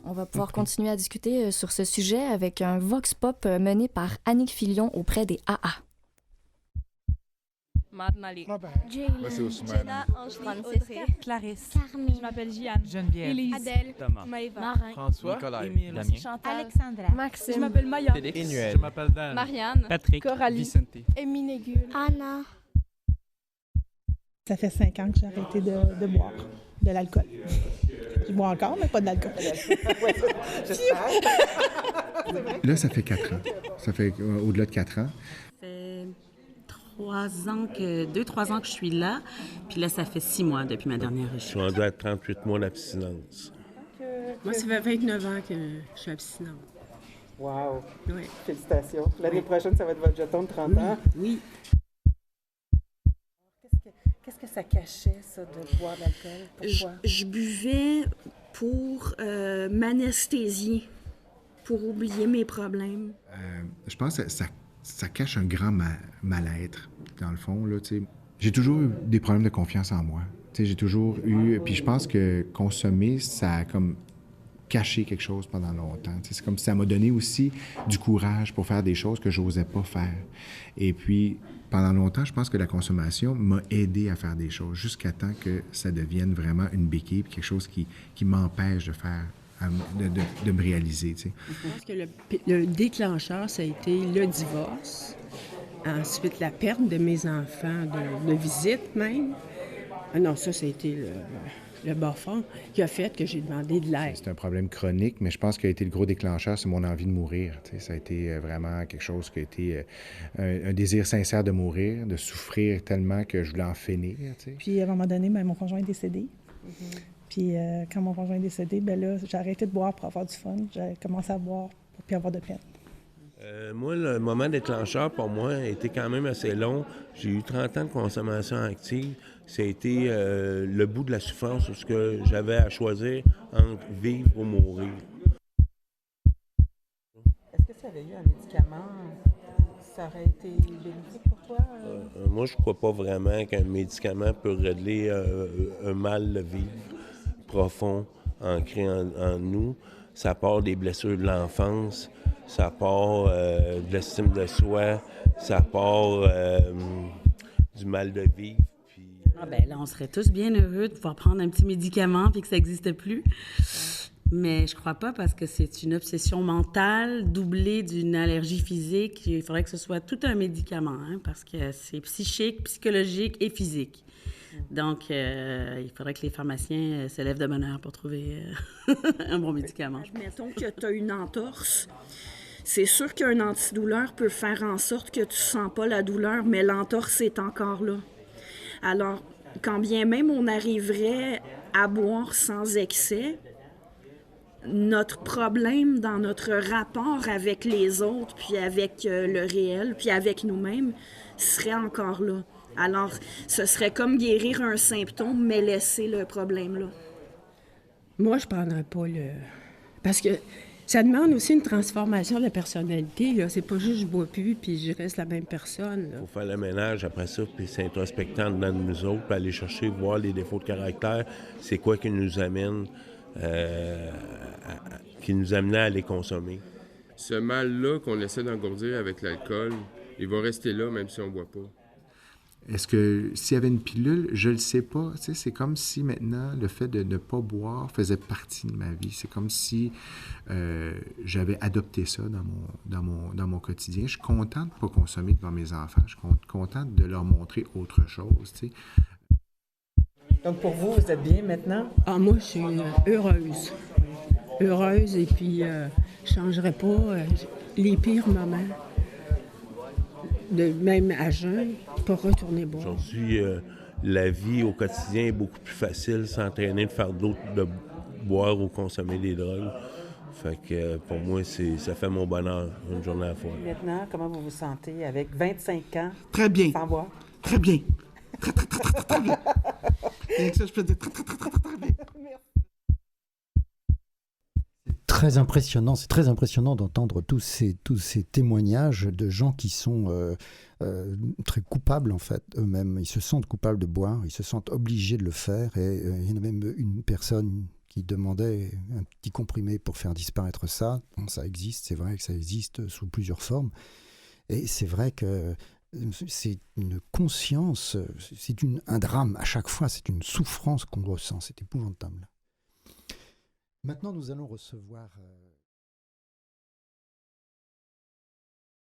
On va pouvoir continuer à discuter sur ce sujet avec un vox pop mené par Annick Filion auprès des AA. Mad Malik. Jaylen. Moi, c'est Ousmane. Jenna, Angélique, Audrey. Clarisse. Carmine. Je m'appelle Gianne. Geneviève. Élise. Adèle. Thomas. Maëva. Marin. François. Nicolas. Émile. Damien. Chantal. Alexandra. Je Maxime. m'appelle Maya. Félix. Emmanuel. Je m'appelle Dan. Marianne. Patrick. Coralie. Vicente. Émile Négul. Anna. Ça fait 5 ans que j'ai arrêté de boire de l'alcool. Je bois encore, mais pas de l'alcool. Là, ça fait 4 ans. Ça fait au-delà de 4 ans. Ça fait 2-3 ans que je suis là. Puis là, ça fait 6 mois depuis ma dernière Je suis rechute. rendu à 38 mois d'abstinence. Moi, ça fait 29 ans que je suis abstinente. Wow! Oui. Félicitations. L'année prochaine, ça va être votre jeton de 30 ans. Oui. Qu'est-ce que ça cachait, ça, de boire de l'alcool? Pourquoi? Je buvais pour m'anesthésier, pour oublier mes problèmes. Je pense que ça cache un grand mal-être, dans le fond. Là, tu sais. J'ai toujours eu des problèmes de confiance en moi. Tu sais, j'ai toujours eu... Puis je pense que consommer, ça a comme caché quelque chose pendant longtemps. Tu sais, c'est comme si ça m'a donné aussi du courage pour faire des choses que je n'osais pas faire. Et puis, pendant longtemps, je pense que la consommation m'a aidé à faire des choses jusqu'à temps que ça devienne vraiment une béquille, puis quelque chose qui m'empêche de faire, de me réaliser. Tu sais. Je pense que le déclencheur, ça a été le divorce. Ensuite, la perte de mes enfants, de visite même. Ah non, ça a été le bas fond qui a fait que j'ai demandé de l'aide. C'est un problème chronique, mais je pense qu'a été le gros déclencheur, c'est mon envie de mourir. Tu sais, ça a été vraiment quelque chose qui a été un désir sincère de mourir, de souffrir tellement que je voulais en finir. Tu sais. Puis à un moment donné, mon conjoint est décédé. Puis quand mon conjoint est décédé, là, j'ai arrêté de boire pour avoir du fun. J'ai commencé à boire pour plus avoir de peine. Moi, le moment déclencheur, pour moi, a été quand même assez long. J'ai eu 30 ans de consommation active. Ça a été le bout de la souffrance, parce que j'avais à choisir entre vivre ou mourir. Est-ce que ça avait eu un médicament? Ça aurait été bénéfique pour toi? Moi, je ne crois pas vraiment qu'un médicament peut régler un mal de vivre profond, ancré en nous. Ça part des blessures de l'enfance, ça part de l'estime de soi, ça part du mal de vivre. Ah ben là, on serait tous bien heureux de pouvoir prendre un petit médicament puis que ça n'existe plus. Mais je crois pas, parce que c'est une obsession mentale doublée d'une allergie physique. Il faudrait que ce soit tout un médicament, hein, parce que c'est psychique, psychologique et physique. Donc, il faudrait que les pharmaciens se lèvent de bonne heure pour trouver un bon médicament. Mettons que tu as une entorse. C'est sûr qu'un antidouleur peut faire en sorte que tu ne sens pas la douleur, mais l'entorse est encore là. Alors, quand bien même on arriverait à boire sans excès, notre problème dans notre rapport avec les autres, puis avec le réel, puis avec nous-mêmes, serait encore là. Alors, ce serait comme guérir un symptôme, mais laisser le problème là. Moi, je ne prendrais pas le... Parce que ça demande aussi une transformation de la personnalité, là. C'est pas juste je bois plus puis je reste la même personne. Il faut faire le ménage après ça, puis s'introspecter dedans de nous autres, puis aller chercher, voir les défauts de caractère. C'est quoi qui nous amène, qui nous amenait à les consommer. Ce mal-là qu'on essaie d'engourdir avec l'alcool, il va rester là même si on ne boit pas. Est-ce que s'il y avait une pilule, je le sais pas. Tu sais, c'est comme si maintenant, le fait de ne pas boire faisait partie de ma vie. C'est comme si j'avais adopté ça dans mon quotidien. Je suis content de ne pas consommer devant mes enfants. Je suis content de leur montrer autre chose, tu sais. Donc pour vous, vous êtes bien maintenant? Ah, moi, je suis heureuse. Heureuse, et puis je changerais pas les pires moments. Même à jeun, pas retourner boire. Aujourd'hui, la vie au quotidien est beaucoup plus facile, s'entraîner de faire d'autres, de boire ou consommer des drogues. Fait que pour moi, ça fait mon bonheur, une journée à la fois. Maintenant, comment vous vous sentez avec 25 ans? Très bien. Sans boire? Très bien. Très bien. Avec ça, je peux dire très bien. C'est très impressionnant d'entendre tous ces témoignages de gens qui sont très coupables, en fait, eux-mêmes. Ils se sentent coupables de boire, ils se sentent obligés de le faire, et il y en a même une personne qui demandaient un petit comprimé pour faire disparaître ça. Bon, ça existe, c'est vrai que ça existe sous plusieurs formes. Et c'est vrai que c'est une conscience, un drame à chaque fois, c'est une souffrance qu'on ressent, c'est épouvantable. Maintenant, nous allons recevoir...